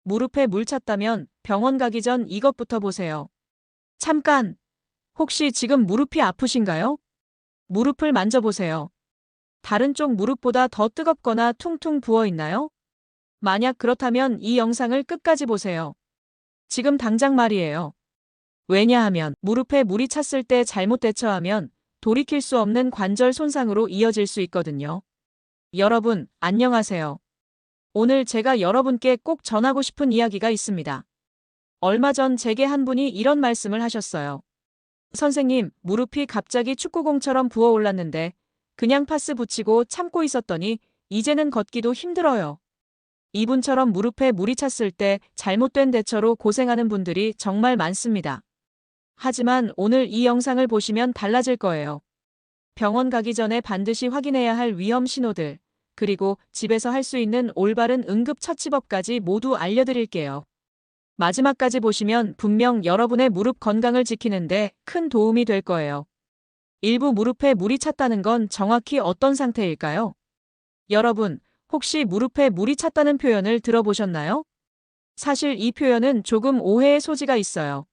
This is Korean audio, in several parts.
무릎에 물 찼다면 병원 가기 전 이것부터 보세요. 잠깐! 혹시 지금 무릎이 아프신가요? 무릎을 만져보세요. 다른 쪽 무릎보다 더 뜨겁거나 퉁퉁 부어 있나요? 만약 그렇다면 이 영상을 끝까지 보세요. 지금 당장 말이에요. 왜냐하면 무릎에 물이 찼을 때 잘못 대처하면 돌이킬 수 없는 관절 손상으로 이어질 수 있거든요. 여러분, 안녕하세요. 오늘 제가 여러분께 꼭 전하고 싶은 이야기가 있습니다. 얼마 전 제게 한 분이 이런 말씀을 하셨어요. 선생님, 무릎이 갑자기 축구공처럼 부어올랐는데 그냥 파스 붙이고 참고 있었더니 이제는 걷기도 힘들어요. 이분처럼 무릎에 물이 찼을 때 잘못된 대처로 고생하는 분들이 정말 많습니다. 하지만 오늘 이 영상을 보시면 달라질 거예요. 병원 가기 전에 반드시 확인해야 할 위험 신호들, 그리고 집에서 할 수 있는 올바른 응급처치법까지 모두 알려드릴게요. 마지막까지 보시면 분명 여러분의 무릎 건강을 지키는데 큰 도움이 될 거예요. 일부 무릎에 물이 찼다는 건 정확히 어떤 상태일까요? 여러분, 혹시 무릎에 물이 찼다는 표현을 들어보셨나요? 사실 이 표현은 조금 오해의 소지가 있어요.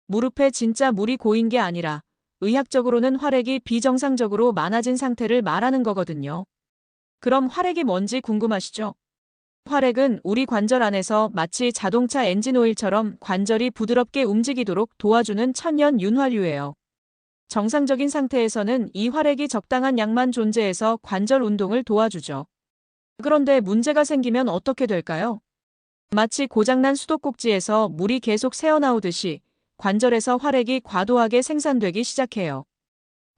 무릎에 진짜 물이 고인 게 아니라 의학적으로는 활액이 비정상적으로 많아진 상태를 말하는 거거든요. 그럼 활액이 뭔지 궁금하시죠? 활액은 우리 관절 안에서 마치 자동차 엔진 오일처럼 관절이 부드럽게 움직이도록 도와주는 천연 윤활유예요. 정상적인 상태에서는 이 활액이 적당한 양만 존재해서 관절 운동을 도와주죠. 그런데 문제가 생기면 어떻게 될까요? 마치 고장난 수도꼭지에서 물이 계속 새어나오듯이 관절에서 활액이 과도하게 생산되기 시작해요.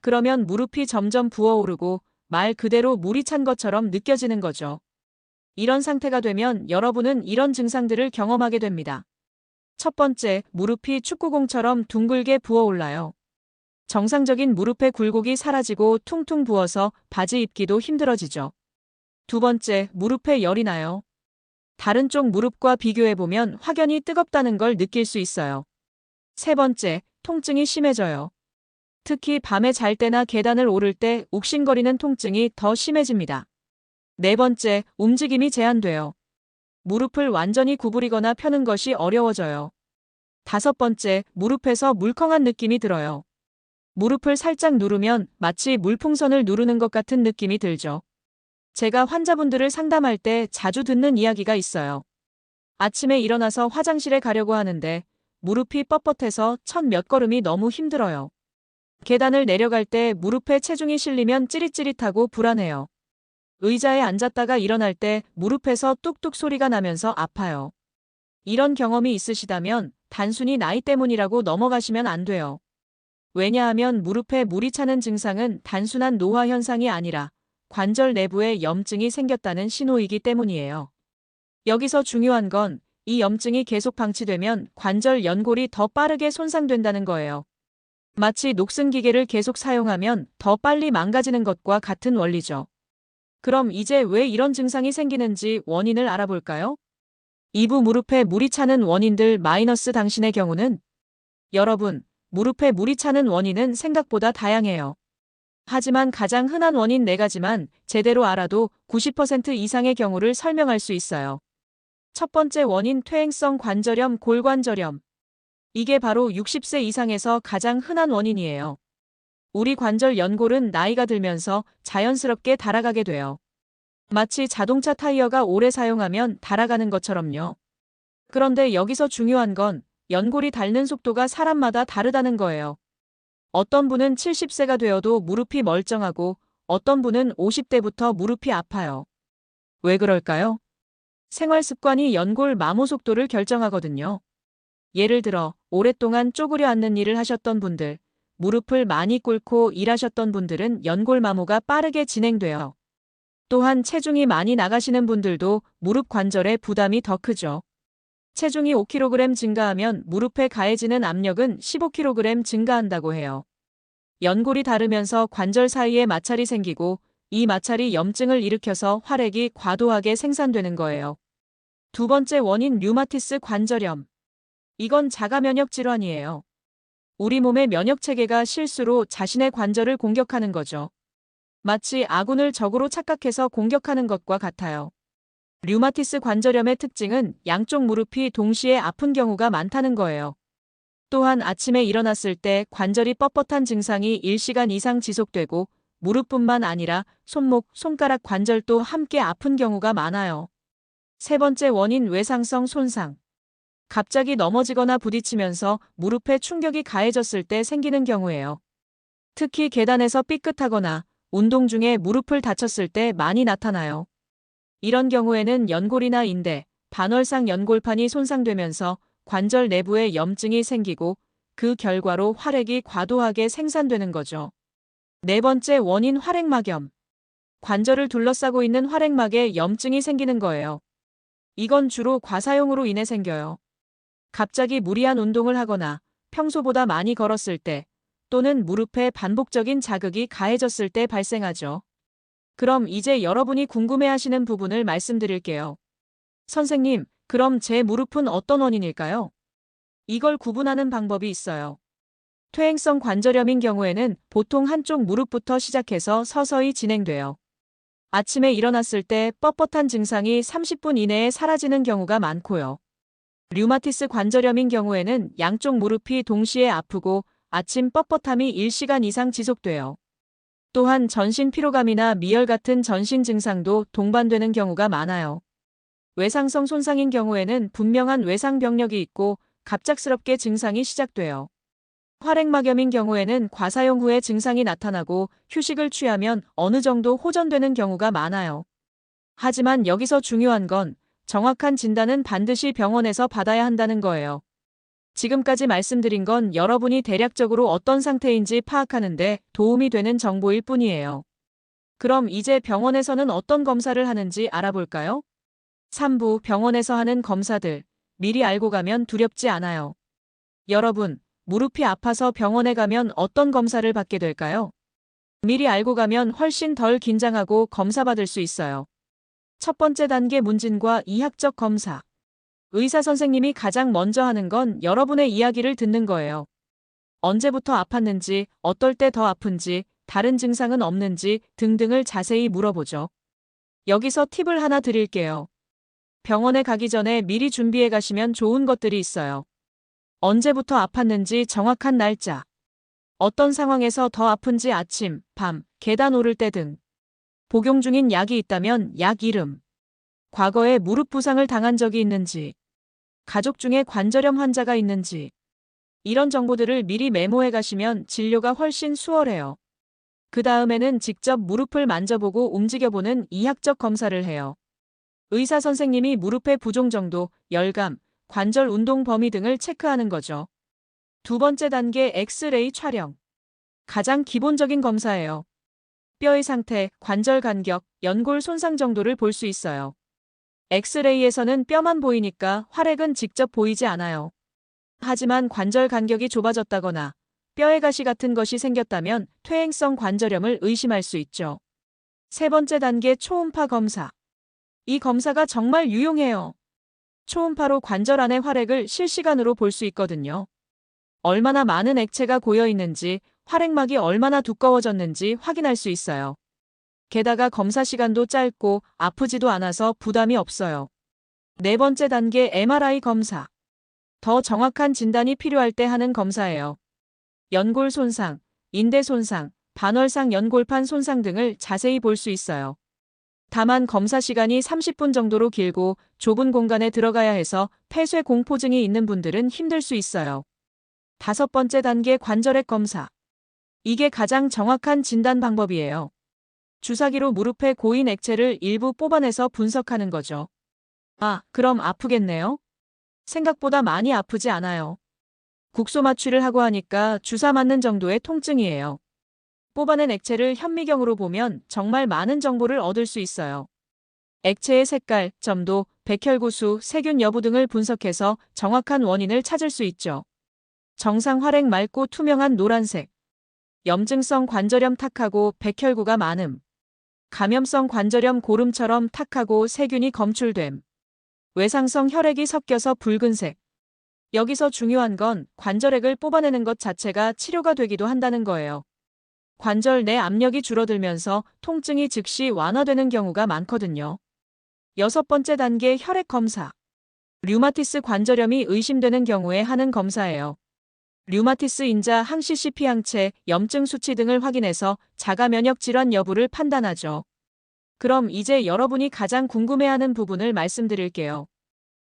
그러면 무릎이 점점 부어오르고 말 그대로 물이 찬 것처럼 느껴지는 거죠. 이런 상태가 되면 여러분은 이런 증상들을 경험하게 됩니다. 첫 번째, 무릎이 축구공처럼 둥글게 부어올라요. 정상적인 무릎의 굴곡이 사라지고 퉁퉁 부어서 바지 입기도 힘들어지죠. 두 번째, 무릎에 열이 나요. 다른 쪽 무릎과 비교해보면 확연히 뜨겁다는 걸 느낄 수 있어요. 세 번째, 통증이 심해져요. 특히 밤에 잘 때나 계단을 오를 때 욱신거리는 통증이 더 심해집니다. 네 번째, 움직임이 제한돼요. 무릎을 완전히 구부리거나 펴는 것이 어려워져요. 다섯 번째, 무릎에서 물컹한 느낌이 들어요. 무릎을 살짝 누르면 마치 물풍선을 누르는 것 같은 느낌이 들죠. 제가 환자분들을 상담할 때 자주 듣는 이야기가 있어요. 아침에 일어나서 화장실에 가려고 하는데 무릎이 뻣뻣해서 첫 몇 걸음이 너무 힘들어요. 계단을 내려갈 때 무릎에 체중이 실리면 찌릿찌릿하고 불안해요. 의자에 앉았다가 일어날 때 무릎에서 뚝뚝 소리가 나면서 아파요. 이런 경험이 있으시다면 단순히 나이 때문이라고 넘어가시면 안 돼요. 왜냐하면 무릎에 물이 차는 증상은 단순한 노화 현상이 아니라 관절 내부에 염증이 생겼다는 신호이기 때문이에요. 여기서 중요한 건 이 염증이 계속 방치되면 관절 연골이 더 빠르게 손상된다는 거예요. 마치 녹슨 기계를 계속 사용하면 더 빨리 망가지는 것과 같은 원리죠. 그럼 이제 왜 이런 증상이 생기는지 원인을 알아볼까요? 2부 무릎에 물이 차는 원인들 마이너스 당신의 경우는 여러분, 무릎에 물이 차는 원인은 생각보다 다양해요. 하지만 가장 흔한 원인 4가지만 제대로 알아도 90% 이상의 경우를 설명할 수 있어요. 첫 번째 원인 퇴행성 관절염 골관절염. 이게 바로 60세 이상에서 가장 흔한 원인이에요. 우리 관절 연골은 나이가 들면서 자연스럽게 닳아가게 돼요. 마치 자동차 타이어가 오래 사용하면 닳아가는 것처럼요. 그런데 여기서 중요한 건 연골이 닳는 속도가 사람마다 다르다는 거예요. 어떤 분은 70세가 되어도 무릎이 멀쩡하고 어떤 분은 50대부터 무릎이 아파요. 왜 그럴까요? 생활 습관이 연골 마모 속도를 결정하거든요. 예를 들어 오랫동안 쪼그려 앉는 일을 하셨던 분들, 무릎을 많이 꿇고 일하셨던 분들은 연골 마모가 빠르게 진행돼요. 또한 체중이 많이 나가시는 분들도 무릎 관절에 부담이 더 크죠. 체중이 5kg 증가하면 무릎에 가해지는 압력은 15kg 증가한다고 해요. 연골이 닳으면서 관절 사이에 마찰이 생기고 이 마찰이 염증을 일으켜서 활액이 과도하게 생산되는 거예요. 두 번째 원인 류마티스 관절염. 이건 자가 면역 질환이에요. 우리 몸의 면역 체계가 실수로 자신의 관절을 공격하는 거죠. 마치 아군을 적으로 착각해서 공격하는 것과 같아요. 류마티스 관절염의 특징은 양쪽 무릎이 동시에 아픈 경우가 많다는 거예요. 또한 아침에 일어났을 때 관절이 뻣뻣한 증상이 1시간 이상 지속되고 무릎뿐만 아니라 손목, 손가락 관절도 함께 아픈 경우가 많아요. 세 번째 원인 외상성 손상. 갑자기 넘어지거나 부딪히면서 무릎에 충격이 가해졌을 때 생기는 경우예요. 특히 계단에서 삐끗하거나 운동 중에 무릎을 다쳤을 때 많이 나타나요. 이런 경우에는 연골이나 인대, 반월상 연골판이 손상되면서 관절 내부에 염증이 생기고 그 결과로 활액이 과도하게 생산되는 거죠. 네 번째 원인 활액막염. 관절을 둘러싸고 있는 활액막에 염증이 생기는 거예요. 이건 주로 과사용으로 인해 생겨요. 갑자기 무리한 운동을 하거나 평소보다 많이 걸었을 때 또는 무릎에 반복적인 자극이 가해졌을 때 발생하죠. 그럼 이제 여러분이 궁금해하시는 부분을 말씀드릴게요. 선생님, 그럼 제 무릎은 어떤 원인일까요? 이걸 구분하는 방법이 있어요. 퇴행성 관절염인 경우에는 보통 한쪽 무릎부터 시작해서 서서히 진행돼요. 아침에 일어났을 때 뻣뻣한 증상이 30분 이내에 사라지는 경우가 많고요. 류마티스 관절염인 경우에는 양쪽 무릎이 동시에 아프고 아침 뻣뻣함이 1시간 이상 지속돼요. 또한 전신 피로감이나 미열 같은 전신 증상도 동반되는 경우가 많아요. 외상성 손상인 경우에는 분명한 외상 병력이 있고 갑작스럽게 증상이 시작돼요. 활액막염인 경우에는 과사용 후에 증상이 나타나고 휴식을 취하면 어느 정도 호전되는 경우가 많아요. 하지만 여기서 중요한 건 정확한 진단은 반드시 병원에서 받아야 한다는 거예요. 지금까지 말씀드린 건 여러분이 대략적으로 어떤 상태인지 파악하는 데 도움이 되는 정보일 뿐이에요. 그럼 이제 병원에서는 어떤 검사를 하는지 알아볼까요? 3부 병원에서 하는 검사들. 미리 알고 가면 두렵지 않아요. 여러분, 무릎이 아파서 병원에 가면 어떤 검사를 받게 될까요? 미리 알고 가면 훨씬 덜 긴장하고 검사받을 수 있어요. 첫 번째 단계 문진과 이학적 검사. 의사 선생님이 가장 먼저 하는 건 여러분의 이야기를 듣는 거예요. 언제부터 아팠는지, 어떨 때 더 아픈지, 다른 증상은 없는지 등등을 자세히 물어보죠. 여기서 팁을 하나 드릴게요. 병원에 가기 전에 미리 준비해 가시면 좋은 것들이 있어요. 언제부터 아팠는지 정확한 날짜. 어떤 상황에서 더 아픈지 아침, 밤, 계단 오를 때 등. 복용 중인 약이 있다면 약 이름. 과거에 무릎 부상을 당한 적이 있는지. 가족 중에 관절염 환자가 있는지. 이런 정보들을 미리 메모해 가시면 진료가 훨씬 수월해요. 그 다음에는 직접 무릎을 만져보고 움직여보는 이학적 검사를 해요. 의사 선생님이 무릎의 부종 정도, 열감, 관절 운동 범위 등을 체크하는 거죠. 두 번째 단계 엑스레이 촬영. 가장 기본적인 검사예요. 뼈의 상태, 관절 간격, 연골 손상 정도를 볼 수 있어요. 엑스레이에서는 뼈만 보이니까 활액은 직접 보이지 않아요. 하지만 관절 간격이 좁아졌다거나 뼈의 가시 같은 것이 생겼다면 퇴행성 관절염을 의심할 수 있죠. 세 번째 단계 초음파 검사. 이 검사가 정말 유용해요. 초음파로 관절 안의 활액을 실시간으로 볼 수 있거든요. 얼마나 많은 액체가 고여 있는지, 활액막이 얼마나 두꺼워졌는지 확인할 수 있어요. 게다가 검사 시간도 짧고 아프지도 않아서 부담이 없어요. 네 번째 단계 MRI 검사. 더 정확한 진단이 필요할 때 하는 검사예요. 연골 손상, 인대 손상, 반월상 연골판 손상 등을 자세히 볼 수 있어요. 다만 검사 시간이 30분 정도로 길고 좁은 공간에 들어가야 해서 폐쇄 공포증이 있는 분들은 힘들 수 있어요. 다섯 번째 단계 관절액 검사. 이게 가장 정확한 진단 방법이에요. 주사기로 무릎에 고인 액체를 일부 뽑아내서 분석하는 거죠. 아, 그럼 아프겠네요? 생각보다 많이 아프지 않아요. 국소 마취를 하고 하니까 주사 맞는 정도의 통증이에요. 뽑아낸 액체를 현미경으로 보면 정말 많은 정보를 얻을 수 있어요. 액체의 색깔, 점도, 백혈구수, 세균 여부 등을 분석해서 정확한 원인을 찾을 수 있죠. 정상 활액 맑고 투명한 노란색. 염증성 관절염 탁하고 백혈구가 많음. 감염성 관절염 고름처럼 탁하고 세균이 검출됨. 외상성 혈액이 섞여서 붉은색. 여기서 중요한 건 관절액을 뽑아내는 것 자체가 치료가 되기도 한다는 거예요. 관절 내 압력이 줄어들면서 통증이 즉시 완화되는 경우가 많거든요. 여섯 번째 단계 혈액 검사. 류마티스 관절염이 의심되는 경우에 하는 검사예요. 류마티스 인자 항시 CP 항체, 염증 수치 등을 확인해서 자가 면역 질환 여부를 판단하죠. 그럼 이제 여러분이 가장 궁금해하는 부분을 말씀드릴게요.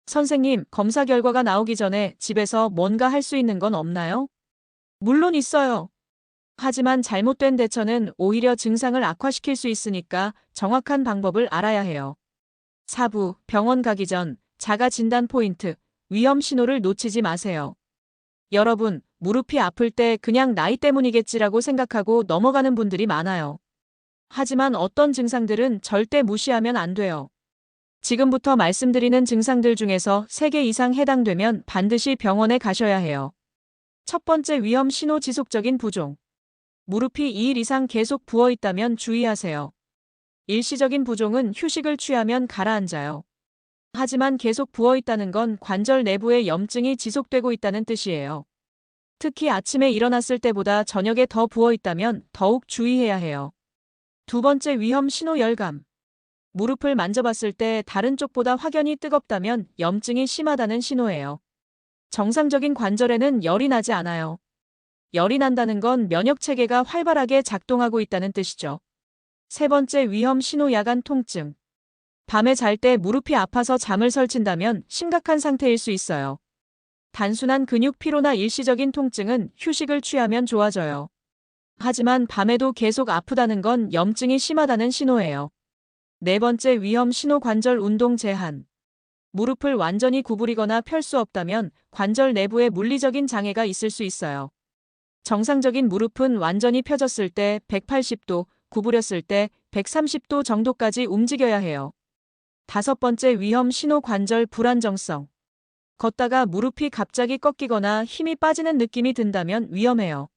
선생님, 검사 결과가 나오기 전에 집에서 뭔가 할 수 있는 건 없나요? 물론 있어요. 하지만 잘못된 대처는 오히려 증상을 악화시킬 수 있으니까 정확한 방법을 알아야 해요. 4부, 병원 가기 전 자가 진단 포인트, 위험 신호를 놓치지 마세요. 여러분, 무릎이 아플 때 그냥 나이 때문이겠지라고 생각하고 넘어가는 분들이 많아요. 하지만 어떤 증상들은 절대 무시하면 안 돼요. 지금부터 말씀드리는 증상들 중에서 3개 이상 해당되면 반드시 병원에 가셔야 해요. 첫 번째 위험 신호 지속적인 부종. 무릎이 2일 이상 계속 부어 있다면 주의하세요. 일시적인 부종은 휴식을 취하면 가라앉아요. 하지만 계속 부어 있다는 건 관절 내부에 염증이 지속되고 있다는 뜻이에요. 특히 아침에 일어났을 때보다 저녁에 더 부어 있다면 더욱 주의해야 해요. 두 번째 위험 신호 열감. 무릎을 만져봤을 때 다른 쪽보다 확연히 뜨겁다면 염증이 심하다는 신호예요. 정상적인 관절에는 열이 나지 않아요. 열이 난다는 건 면역 체계가 활발하게 작동하고 있다는 뜻이죠. 세 번째 위험 신호 야간 통증. 밤에 잘 때 무릎이 아파서 잠을 설친다면 심각한 상태일 수 있어요. 단순한 근육 피로나 일시적인 통증은 휴식을 취하면 좋아져요. 하지만 밤에도 계속 아프다는 건 염증이 심하다는 신호예요. 네 번째 위험 신호 관절 운동 제한. 무릎을 완전히 구부리거나 펼 수 없다면 관절 내부에 물리적인 장애가 있을 수 있어요. 정상적인 무릎은 완전히 펴졌을 때 180도, 구부렸을 때 130도 정도까지 움직여야 해요. 다섯 번째 위험 신호 관절 불안정성. 걷다가 무릎이 갑자기 꺾이거나 힘이 빠지는 느낌이 든다면 위험해요.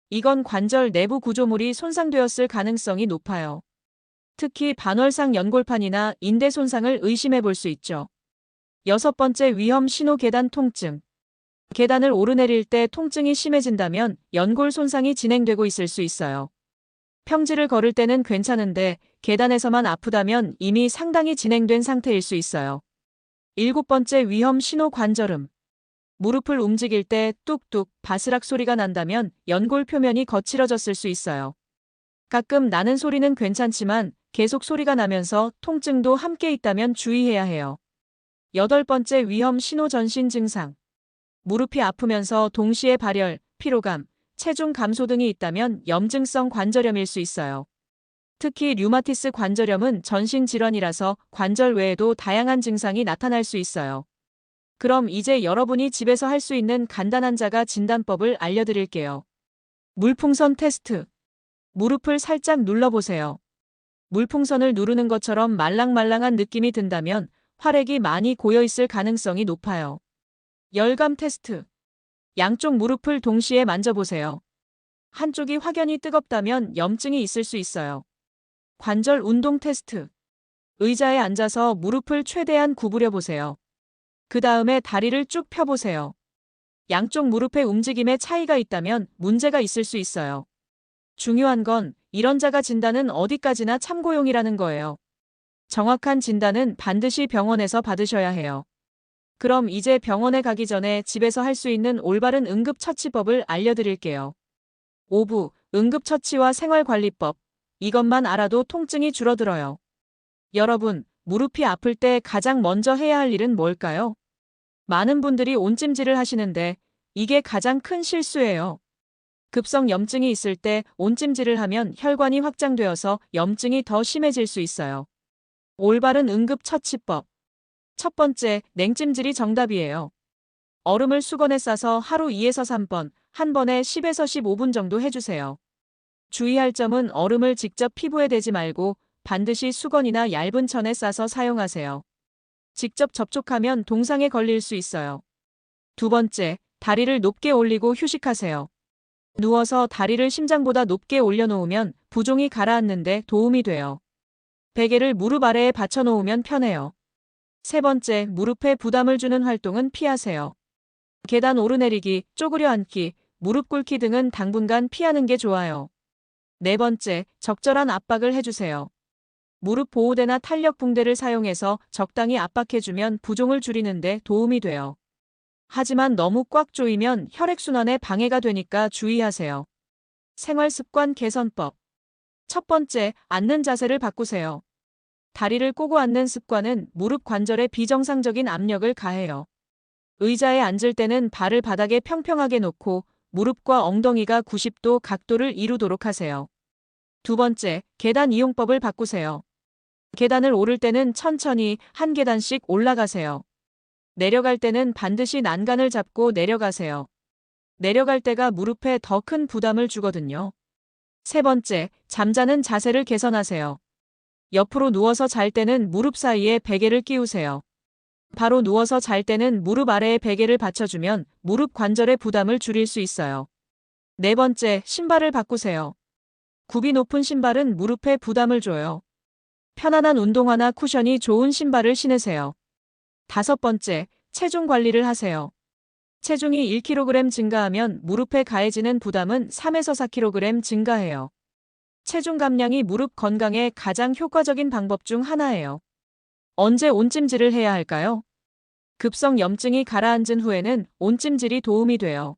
이건 관절 내부 구조물이 손상되었을 가능성이 높아요. 특히 반월상 연골판이나 인대 손상을 의심해 볼 수 있죠. 여섯 번째 위험 신호 계단 통증. 계단을 오르내릴 때 통증이 심해진다면 연골 손상이 진행되고 있을 수 있어요. 평지를 걸을 때는 괜찮은데 계단에서만 아프다면 이미 상당히 진행된 상태일 수 있어요. 일곱 번째 위험 신호 관절음. 무릎을 움직일 때 뚝뚝 바스락 소리가 난다면 연골 표면이 거칠어졌을 수 있어요. 가끔 나는 소리는 괜찮지만 계속 소리가 나면서 통증도 함께 있다면 주의해야 해요. 여덟 번째 위험 신호 전신 증상. 무릎이 아프면서 동시에 발열, 피로감, 체중 감소 등이 있다면 염증성 관절염일 수 있어요. 특히 류마티스 관절염은 전신 질환이라서 관절 외에도 다양한 증상이 나타날 수 있어요. 그럼 이제 여러분이 집에서 할 수 있는 간단한 자가 진단법을 알려드릴게요. 물풍선 테스트. 무릎을 살짝 눌러보세요. 물풍선을 누르는 것처럼 말랑말랑한 느낌이 든다면 활액이 많이 고여있을 가능성이 높아요. 열감 테스트. 양쪽 무릎을 동시에 만져보세요. 한쪽이 확연히 뜨겁다면 염증이 있을 수 있어요. 관절 운동 테스트. 의자에 앉아서 무릎을 최대한 구부려 보세요. 그 다음에 다리를 쭉 펴보세요. 양쪽 무릎의 움직임에 차이가 있다면 문제가 있을 수 있어요. 중요한 건 이런 자가 진단은 어디까지나 참고용이라는 거예요. 정확한 진단은 반드시 병원에서 받으셔야 해요. 그럼 이제 병원에 가기 전에 집에서 할 수 있는 올바른 응급처치법을 알려드릴게요. 5부, 응급처치와 생활관리법. 이것만 알아도 통증이 줄어들어요. 여러분, 무릎이 아플 때 가장 먼저 해야 할 일은 뭘까요? 많은 분들이 온찜질을 하시는데 이게 가장 큰 실수예요. 급성 염증이 있을 때 온찜질을 하면 혈관이 확장되어서 염증이 더 심해질 수 있어요. 올바른 응급처치법. 첫 번째, 냉찜질이 정답이에요. 얼음을 수건에 싸서 하루 2에서 3번, 한 번에 10에서 15분 정도 해주세요. 주의할 점은 얼음을 직접 피부에 대지 말고 반드시 수건이나 얇은 천에 싸서 사용하세요. 직접 접촉하면 동상에 걸릴 수 있어요. 두 번째, 다리를 높게 올리고 휴식하세요. 누워서 다리를 심장보다 높게 올려놓으면 부종이 가라앉는데 도움이 돼요. 베개를 무릎 아래에 받쳐놓으면 편해요. 세 번째, 무릎에 부담을 주는 활동은 피하세요. 계단 오르내리기, 쪼그려 앉기, 무릎 꿇기 등은 당분간 피하는 게 좋아요. 네 번째, 적절한 압박을 해주세요. 무릎 보호대나 탄력 붕대를 사용해서 적당히 압박해주면 부종을 줄이는 데 도움이 돼요. 하지만 너무 꽉 조이면 혈액순환에 방해가 되니까 주의하세요. 생활습관 개선법. 첫 번째, 앉는 자세를 바꾸세요. 다리를 꼬고 앉는 습관은 무릎 관절에 비정상적인 압력을 가해요. 의자에 앉을 때는 발을 바닥에 평평하게 놓고 무릎과 엉덩이가 90도 각도를 이루도록 하세요. 두 번째, 계단 이용법을 바꾸세요. 계단을 오를 때는 천천히 한 계단씩 올라가세요. 내려갈 때는 반드시 난간을 잡고 내려가세요. 내려갈 때가 무릎에 더 큰 부담을 주거든요. 세 번째, 잠자는 자세를 개선하세요. 옆으로 누워서 잘 때는 무릎 사이에 베개를 끼우세요. 바로 누워서 잘 때는 무릎 아래에 베개를 받쳐주면 무릎 관절의 부담을 줄일 수 있어요. 네 번째, 신발을 바꾸세요. 굽이 높은 신발은 무릎에 부담을 줘요. 편안한 운동화나 쿠션이 좋은 신발을 신으세요. 다섯 번째, 체중 관리를 하세요. 체중이 1kg 증가하면 무릎에 가해지는 부담은 3에서 4kg 증가해요. 체중 감량이 무릎 건강에 가장 효과적인 방법 중 하나예요. 언제 온찜질을 해야 할까요? 급성 염증이 가라앉은 후에는 온찜질이 도움이 돼요.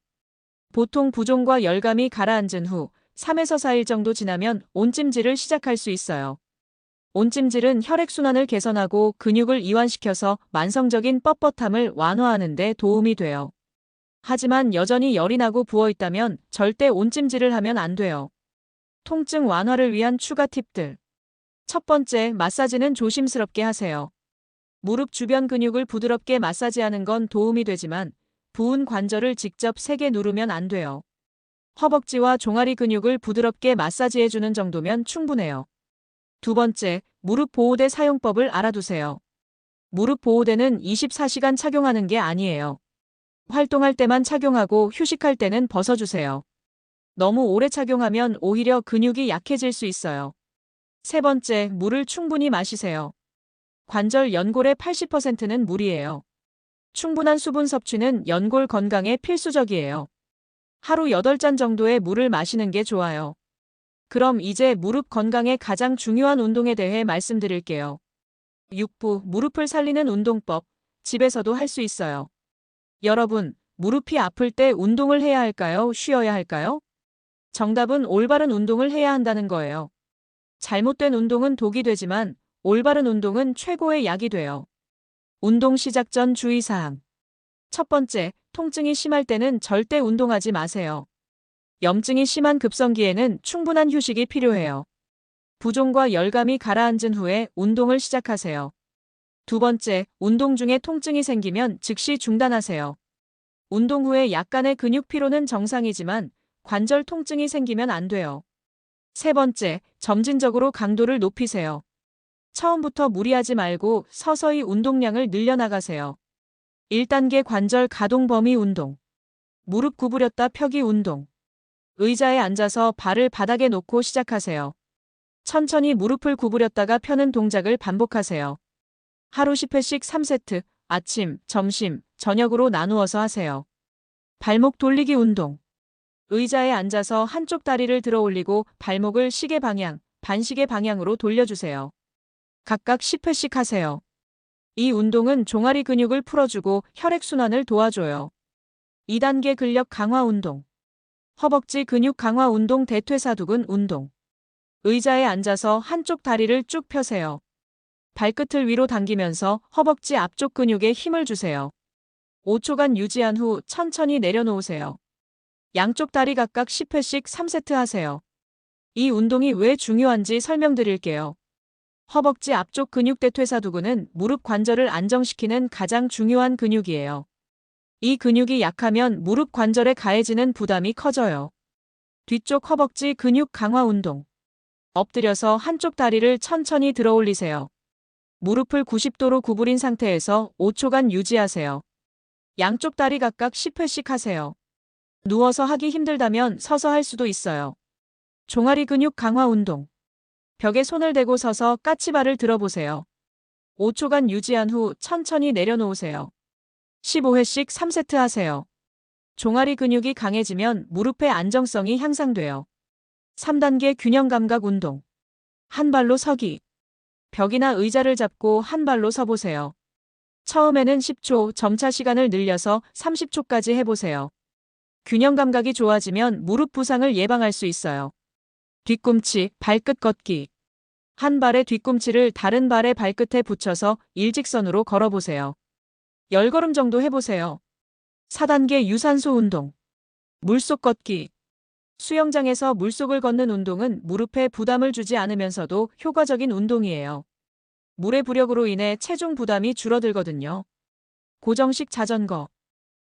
보통 부종과 열감이 가라앉은 후 3에서 4일 정도 지나면 온찜질을 시작할 수 있어요. 온찜질은 혈액순환을 개선하고 근육을 이완시켜서 만성적인 뻣뻣함을 완화하는 데 도움이 돼요. 하지만 여전히 열이 나고 부어있다면 절대 온찜질을 하면 안 돼요. 통증 완화를 위한 추가 팁들. 첫 번째, 마사지는 조심스럽게 하세요. 무릎 주변 근육을 부드럽게 마사지하는 건 도움이 되지만 부은 관절을 직접 세게 누르면 안 돼요. 허벅지와 종아리 근육을 부드럽게 마사지해주는 정도면 충분해요. 두 번째, 무릎 보호대 사용법을 알아두세요. 무릎 보호대는 24시간 착용하는 게 아니에요. 활동할 때만 착용하고 휴식할 때는 벗어주세요. 너무 오래 착용하면 오히려 근육이 약해질 수 있어요. 세 번째, 물을 충분히 마시세요. 관절 연골의 80%는 물이에요. 충분한 수분 섭취는 연골 건강에 필수적이에요. 하루 8잔 정도의 물을 마시는 게 좋아요. 그럼 이제 무릎 건강에 가장 중요한 운동에 대해 말씀드릴게요. 6부, 무릎을 살리는 운동법. 집에서도 할 수 있어요. 여러분, 무릎이 아플 때 운동을 해야 할까요? 쉬어야 할까요? 정답은 올바른 운동을 해야 한다는 거예요. 잘못된 운동은 독이 되지만 올바른 운동은 최고의 약이 돼요. 운동 시작 전 주의사항. 첫 번째, 통증이 심할 때는 절대 운동하지 마세요. 염증이 심한 급성기에는 충분한 휴식이 필요해요. 부종과 열감이 가라앉은 후에 운동을 시작하세요. 두 번째, 운동 중에 통증이 생기면 즉시 중단하세요. 운동 후에 약간의 근육 피로는 정상이지만 관절 통증이 생기면 안 돼요. 세 번째, 점진적으로 강도를 높이세요. 처음부터 무리하지 말고 서서히 운동량을 늘려나가세요. 1단계 관절 가동 범위 운동. 무릎 구부렸다 펴기 운동. 의자에 앉아서 발을 바닥에 놓고 시작하세요. 천천히 무릎을 구부렸다가 펴는 동작을 반복하세요. 하루 10회씩 3세트, 아침, 점심, 저녁으로 나누어서 하세요. 발목 돌리기 운동. 의자에 앉아서 한쪽 다리를 들어 올리고 발목을 시계 방향, 반시계 방향으로 돌려주세요. 각각 10회씩 하세요. 이 운동은 종아리 근육을 풀어주고 혈액순환을 도와줘요. 2단계 근력 강화 운동. 허벅지 근육 강화 운동 대퇴사두근 운동. 의자에 앉아서 한쪽 다리를 쭉 펴세요. 발끝을 위로 당기면서 허벅지 앞쪽 근육에 힘을 주세요. 5초간 유지한 후 천천히 내려놓으세요. 양쪽 다리 각각 10회씩 3세트 하세요. 이 운동이 왜 중요한지 설명드릴게요. 허벅지 앞쪽 근육 대퇴사두근은 무릎 관절을 안정시키는 가장 중요한 근육이에요. 이 근육이 약하면 무릎 관절에 가해지는 부담이 커져요. 뒤쪽 허벅지 근육 강화 운동. 엎드려서 한쪽 다리를 천천히 들어 올리세요. 무릎을 90도로 구부린 상태에서 5초간 유지하세요. 양쪽 다리 각각 10회씩 하세요. 누워서 하기 힘들다면 서서 할 수도 있어요. 종아리 근육 강화 운동. 벽에 손을 대고 서서 까치발을 들어보세요. 5초간 유지한 후 천천히 내려놓으세요. 15회씩 3세트 하세요. 종아리 근육이 강해지면 무릎의 안정성이 향상돼요. 3단계 균형 감각 운동. 한 발로 서기. 벽이나 의자를 잡고 한 발로 서보세요. 처음에는 10초, 점차 시간을 늘려서 30초까지 해보세요. 균형 감각이 좋아지면 무릎 부상을 예방할 수 있어요. 뒤꿈치, 발끝 걷기. 한 발의 뒤꿈치를 다른 발의 발끝에 붙여서 일직선으로 걸어보세요. 10걸음 정도 해보세요. 4단계 유산소 운동. 물속 걷기. 수영장에서 물속을 걷는 운동은 무릎에 부담을 주지 않으면서도 효과적인 운동이에요. 물의 부력으로 인해 체중 부담이 줄어들거든요. 고정식 자전거.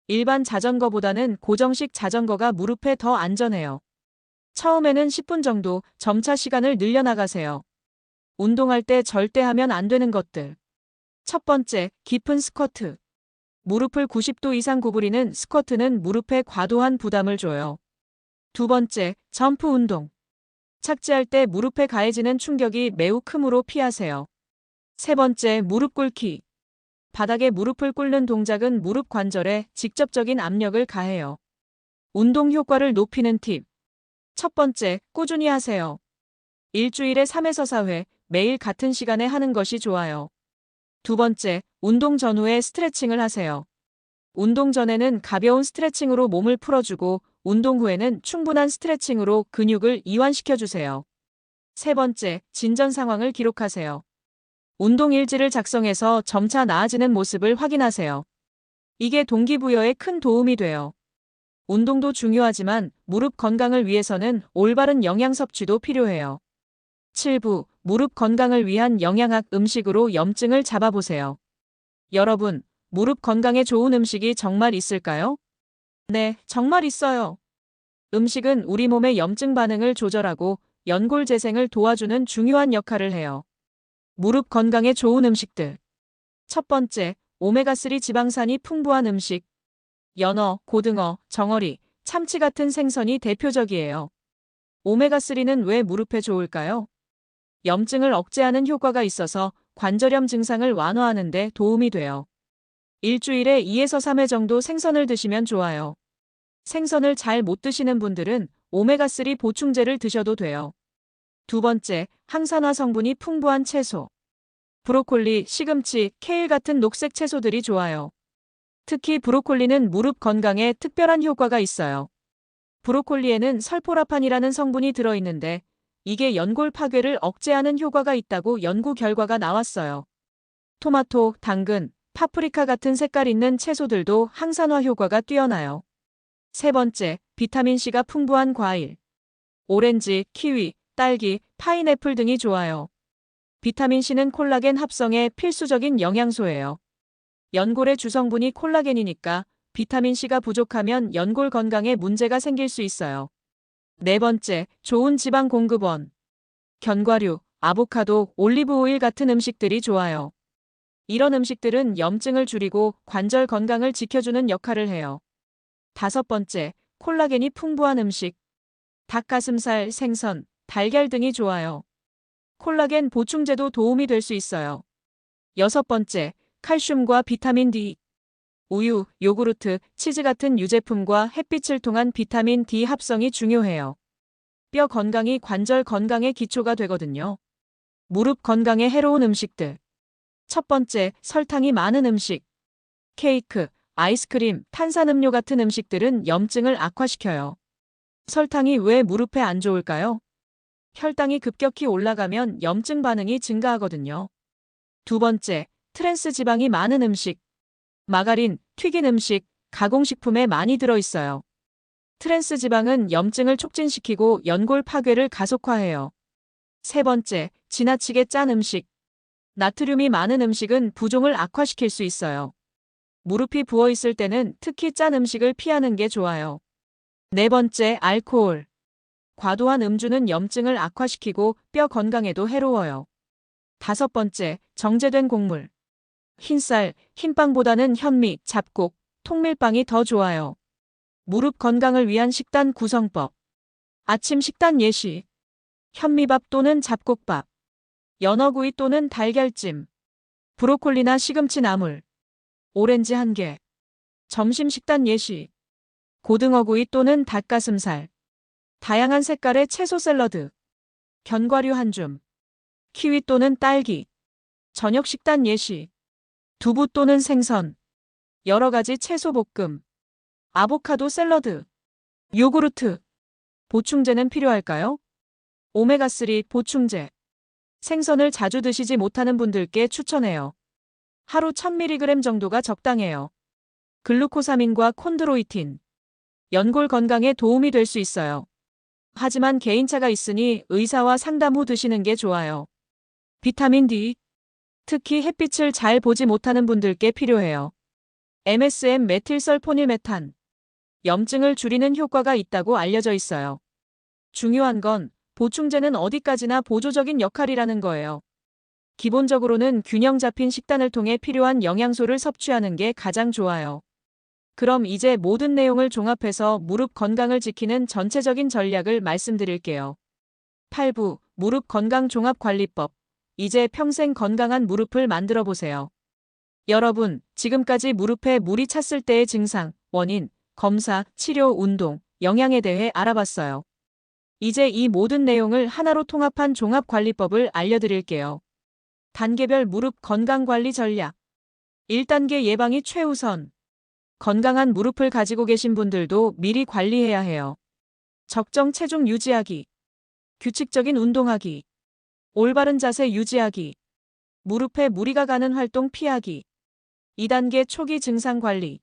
일반 자전거보다는 고정식 자전거가 무릎에 더 안전해요. 처음에는 10분 정도, 점차 시간을 늘려나가세요. 운동할 때 절대 하면 안 되는 것들. 첫 번째, 깊은 스쿼트. 무릎을 90도 이상 구부리는 스쿼트는 무릎에 과도한 부담을 줘요. 두 번째, 점프 운동. 착지할 때 무릎에 가해지는 충격이 매우 크므로 피하세요. 세 번째, 무릎 꿇기. 바닥에 무릎을 꿇는 동작은 무릎 관절에 직접적인 압력을 가해요. 운동 효과를 높이는 팁. 첫 번째, 꾸준히 하세요. 일주일에 3에서 4회, 매일 같은 시간에 하는 것이 좋아요. 두 번째, 운동 전후에 스트레칭을 하세요. 운동 전에는 가벼운 스트레칭으로 몸을 풀어주고 운동 후에는 충분한 스트레칭으로 근육을 이완시켜주세요. 세 번째, 진전 상황을 기록하세요. 운동 일지를 작성해서 점차 나아지는 모습을 확인하세요. 이게 동기부여에 큰 도움이 돼요. 운동도 중요하지만 무릎 건강을 위해서는 올바른 영양 섭취도 필요해요. 7부, 무릎 건강을 위한 영양학 음식으로 염증을 잡아보세요. 여러분, 무릎 건강에 좋은 음식이 정말 있을까요? 네, 정말 있어요. 음식은 우리 몸의 염증 반응을 조절하고 연골 재생을 도와주는 중요한 역할을 해요. 무릎 건강에 좋은 음식들. 첫 번째, 오메가3 지방산이 풍부한 음식. 연어, 고등어, 정어리, 참치 같은 생선이 대표적이에요. 오메가3는 왜 무릎에 좋을까요? 염증을 억제하는 효과가 있어서 관절염 증상을 완화하는 데 도움이 돼요. 일주일에 2에서 3회 정도 생선을 드시면 좋아요. 생선을 잘 못 드시는 분들은 오메가3 보충제를 드셔도 돼요. 두 번째, 항산화 성분이 풍부한 채소. 브로콜리, 시금치, 케일 같은 녹색 채소들이 좋아요. 특히 브로콜리는 무릎 건강에 특별한 효과가 있어요. 브로콜리에는 설포라판이라는 성분이 들어있는데 이게 연골 파괴를 억제하는 효과가 있다고 연구 결과가 나왔어요. 토마토, 당근, 파프리카 같은 색깔 있는 채소들도 항산화 효과가 뛰어나요. 세 번째, 비타민C가 풍부한 과일. 오렌지, 키위, 딸기, 파인애플 등이 좋아요. 비타민C는 콜라겐 합성에 필수적인 영양소예요. 연골의 주성분이 콜라겐이니까 비타민C가 부족하면 연골 건강에 문제가 생길 수 있어요. 네 번째, 좋은 지방 공급원. 견과류, 아보카도, 올리브 오일 같은 음식들이 좋아요. 이런 음식들은 염증을 줄이고 관절 건강을 지켜주는 역할을 해요. 다섯 번째, 콜라겐이 풍부한 음식. 닭가슴살, 생선, 달걀 등이 좋아요. 콜라겐 보충제도 도움이 될 수 있어요. 여섯 번째, 칼슘과 비타민 D. 우유, 요구르트, 치즈 같은 유제품과 햇빛을 통한 비타민 D 합성이 중요해요. 뼈 건강이 관절 건강의 기초가 되거든요. 무릎 건강에 해로운 음식들. 첫 번째, 설탕이 많은 음식. 케이크, 아이스크림, 탄산음료 같은 음식들은 염증을 악화시켜요. 설탕이 왜 무릎에 안 좋을까요? 혈당이 급격히 올라가면 염증 반응이 증가하거든요. 두 번째, 트랜스 지방이 많은 음식. 마가린, 튀긴 음식, 가공식품에 많이 들어있어요. 트랜스 지방은 염증을 촉진시키고 연골 파괴를 가속화해요. 세 번째, 지나치게 짠 음식. 나트륨이 많은 음식은 부종을 악화시킬 수 있어요. 무릎이 부어 있을 때는 특히 짠 음식을 피하는 게 좋아요. 네 번째, 알코올. 과도한 음주는 염증을 악화시키고 뼈 건강에도 해로워요. 다섯 번째, 정제된 곡물. 흰쌀, 흰빵보다는 현미, 잡곡, 통밀빵이 더 좋아요. 무릎 건강을 위한 식단 구성법. 아침 식단 예시. 현미밥 또는 잡곡밥. 연어구이 또는 달걀찜. 브로콜리나 시금치 나물. 오렌지 1개. 점심 식단 예시. 고등어구이 또는 닭가슴살. 다양한 색깔의 채소 샐러드. 견과류 1줌. 키위 또는 딸기. 저녁 식단 예시. 두부 또는 생선, 여러 가지 채소 볶음, 아보카도 샐러드, 요구르트. 보충제는 필요할까요? 오메가3 보충제. 생선을 자주 드시지 못하는 분들께 추천해요. 하루 1000mg 정도가 적당해요. 글루코사민과 콘드로이틴. 연골 건강에 도움이 될 수 있어요. 하지만 개인차가 있으니 의사와 상담 후 드시는 게 좋아요. 비타민 D. 특히 햇빛을 잘 보지 못하는 분들께 필요해요. MSM 메틸설포닐메탄. 염증을 줄이는 효과가 있다고 알려져 있어요. 중요한 건 보충제는 어디까지나 보조적인 역할이라는 거예요. 기본적으로는 균형 잡힌 식단을 통해 필요한 영양소를 섭취하는 게 가장 좋아요. 그럼 이제 모든 내용을 종합해서 무릎 건강을 지키는 전체적인 전략을 말씀드릴게요. 8부 무릎 건강 종합관리법. 이제 평생 건강한 무릎을 만들어 보세요. 여러분, 지금까지 무릎에 물이 찼을 때의 증상, 원인, 검사, 치료, 운동, 영양에 대해 알아봤어요. 이제 이 모든 내용을 하나로 통합한 종합관리법을 알려드릴게요. 단계별 무릎 건강관리 전략. 1단계 예방이 최우선. 건강한 무릎을 가지고 계신 분들도 미리 관리해야 해요. 적정 체중 유지하기. 규칙적인 운동하기. 올바른 자세 유지하기. 무릎에 무리가 가는 활동 피하기. 2단계 초기 증상 관리.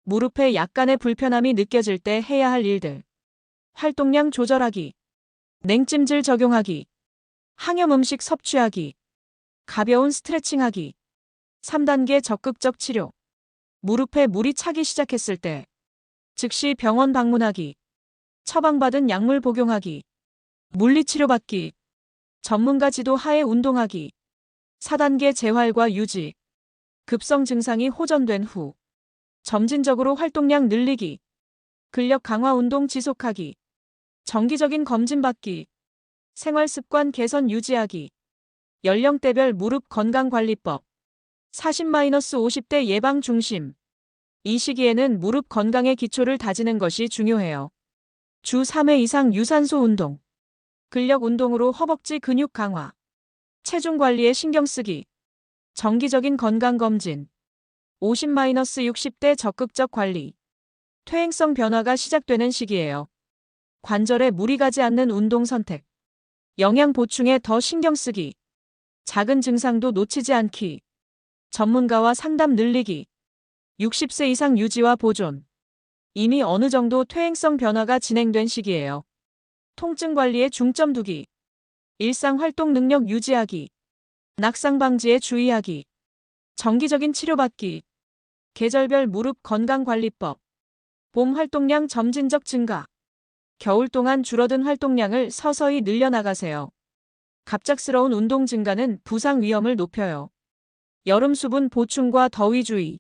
무릎에 약간의 불편함이 느껴질 때 해야 할 일들. 활동량 조절하기. 냉찜질 적용하기. 항염 음식 섭취하기. 가벼운 스트레칭하기. 3단계 적극적 치료. 무릎에 물이 차기 시작했을 때 즉시 병원 방문하기. 처방받은 약물 복용하기. 물리치료 받기. 전문가 지도 하에 운동하기. 4단계 재활과 유지. 급성 증상이 호전된 후 점진적으로 활동량 늘리기. 근력 강화 운동 지속하기. 정기적인 검진 받기. 생활습관 개선 유지하기. 연령대별 무릎 건강관리법. 40-50대 예방 중심. 이 시기에는 무릎 건강의 기초를 다지는 것이 중요해요. 주 3회 이상 유산소 운동. 근력 운동으로 허벅지 근육 강화. 체중 관리에 신경 쓰기. 정기적인 건강검진. 50-60대 적극적 관리. 퇴행성 변화가 시작되는 시기예요. 관절에 무리 가지 않는 운동 선택. 영양 보충에 더 신경 쓰기. 작은 증상도 놓치지 않기. 전문가와 상담 늘리기. 60세 이상 유지와 보존. 이미 어느 정도 퇴행성 변화가 진행된 시기예요. 통증 관리에 중점 두기. 일상 활동 능력 유지하기. 낙상 방지에 주의하기. 정기적인 치료받기. 계절별 무릎 건강관리법. 봄 활동량 점진적 증가. 겨울 동안 줄어든 활동량을 서서히 늘려나가세요. 갑작스러운 운동 증가는 부상 위험을 높여요. 여름 수분 보충과 더위 주의.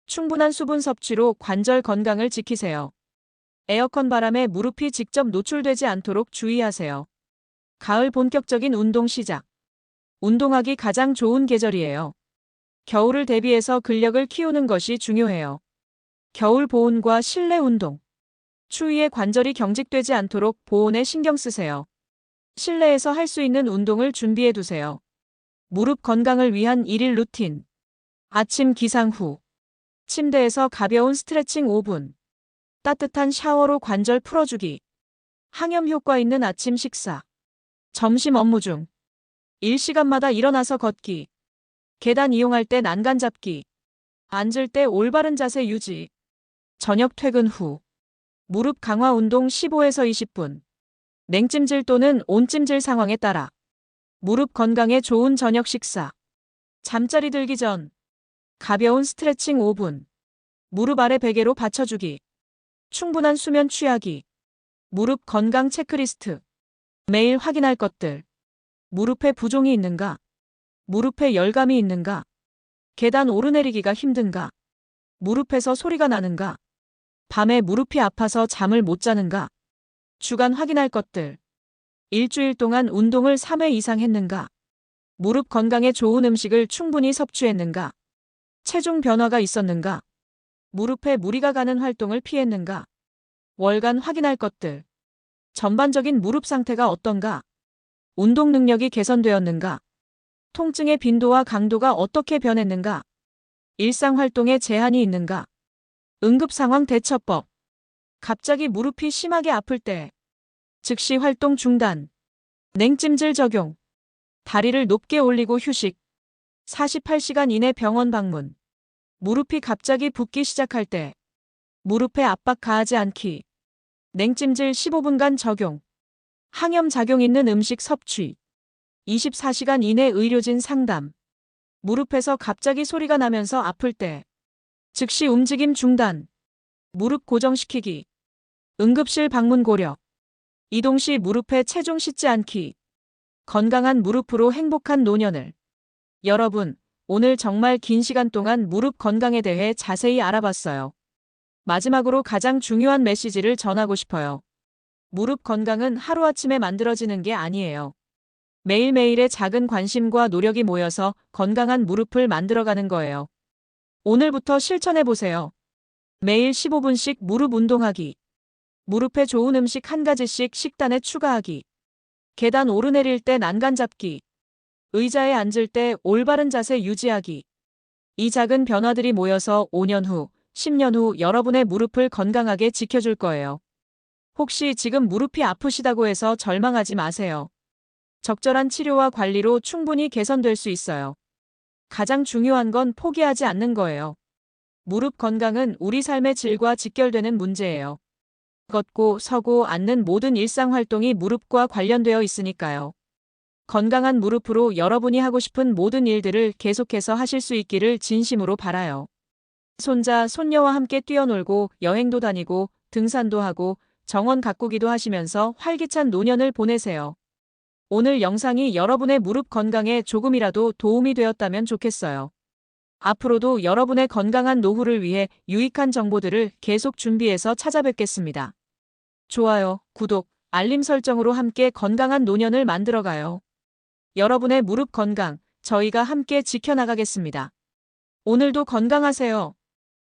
충분한 수분 섭취로 관절 건강을 지키세요. 에어컨 바람에 무릎이 직접 노출되지 않도록 주의하세요. 가을 본격적인 운동 시작. 운동하기 가장 좋은 계절이에요. 겨울을 대비해서 근력을 키우는 것이 중요해요. 겨울 보온과 실내 운동. 추위에 관절이 경직되지 않도록 보온에 신경 쓰세요. 실내에서 할 수 있는 운동을 준비해 두세요. 무릎 건강을 위한 1일 루틴. 아침 기상 후. 침대에서 가벼운 스트레칭 5분. 따뜻한 샤워로 관절 풀어주기. 항염 효과 있는 아침 식사. 점심 업무 중. 일시간마다 일어나서 걷기. 계단 이용할 때 난간 잡기. 앉을 때 올바른 자세 유지. 저녁 퇴근 후. 무릎 강화 운동 15에서 20분. 냉찜질 또는 온찜질 상황에 따라. 무릎 건강에 좋은 저녁 식사. 잠자리 들기 전. 가벼운 스트레칭 5분. 무릎 아래 베개로 받쳐주기. 충분한 수면 취하기. 무릎 건강 체크리스트. 매일 확인할 것들. 무릎에 부종이 있는가? 무릎에 열감이 있는가? 계단 오르내리기가 힘든가? 무릎에서 소리가 나는가? 밤에 무릎이 아파서 잠을 못 자는가? 주간 확인할 것들. 일주일 동안 운동을 3회 이상 했는가? 무릎 건강에 좋은 음식을 충분히 섭취했는가? 체중 변화가 있었는가? 무릎에 무리가 가는 활동을 피했는가? 월간 확인할 것들. 전반적인 무릎 상태가 어떤가? 운동 능력이 개선되었는가? 통증의 빈도와 강도가 어떻게 변했는가? 일상 활동에 제한이 있는가? 응급상황 대처법. 갑자기 무릎이 심하게 아플 때 즉시 활동 중단. 냉찜질 적용. 다리를 높게 올리고 휴식. 48시간 이내 병원 방문. 무릎이 갑자기 붓기 시작할 때 무릎에 압박 가하지 않기. 냉찜질 15분간 적용. 항염 작용 있는 음식 섭취. 24시간 이내 의료진 상담. 무릎에서 갑자기 소리가 나면서 아플 때 즉시 움직임 중단. 무릎 고정시키기. 응급실 방문 고려. 이동 시 무릎에 체중 싣지 않기. 건강한 무릎으로 행복한 노년을. 여러분, 오늘 정말 긴 시간 동안 무릎 건강에 대해 자세히 알아봤어요. 마지막으로 가장 중요한 메시지를 전하고 싶어요. 무릎 건강은 하루아침에 만들어지는 게 아니에요. 매일매일의 작은 관심과 노력이 모여서 건강한 무릎을 만들어가는 거예요. 오늘부터 실천해보세요. 매일 15분씩 무릎 운동하기. 무릎에 좋은 음식 한 가지씩 식단에 추가하기. 계단 오르내릴 때 난간 잡기. 의자에 앉을 때 올바른 자세 유지하기. 이 작은 변화들이 모여서 5년 후, 10년 후 여러분의 무릎을 건강하게 지켜줄 거예요. 혹시 지금 무릎이 아프시다고 해서 절망하지 마세요. 적절한 치료와 관리로 충분히 개선될 수 있어요. 가장 중요한 건 포기하지 않는 거예요. 무릎 건강은 우리 삶의 질과 직결되는 문제예요. 걷고 서고 앉는 모든 일상 활동이 무릎과 관련되어 있으니까요. 건강한 무릎으로 여러분이 하고 싶은 모든 일들을 계속해서 하실 수 있기를 진심으로 바라요. 손자, 손녀와 함께 뛰어놀고 여행도 다니고 등산도 하고 정원 가꾸기도 하시면서 활기찬 노년을 보내세요. 오늘 영상이 여러분의 무릎 건강에 조금이라도 도움이 되었다면 좋겠어요. 앞으로도 여러분의 건강한 노후를 위해 유익한 정보들을 계속 준비해서 찾아뵙겠습니다. 좋아요, 구독, 알림 설정으로 함께 건강한 노년을 만들어가요. 여러분의 무릎 건강, 저희가 함께 지켜나가겠습니다. 오늘도 건강하세요.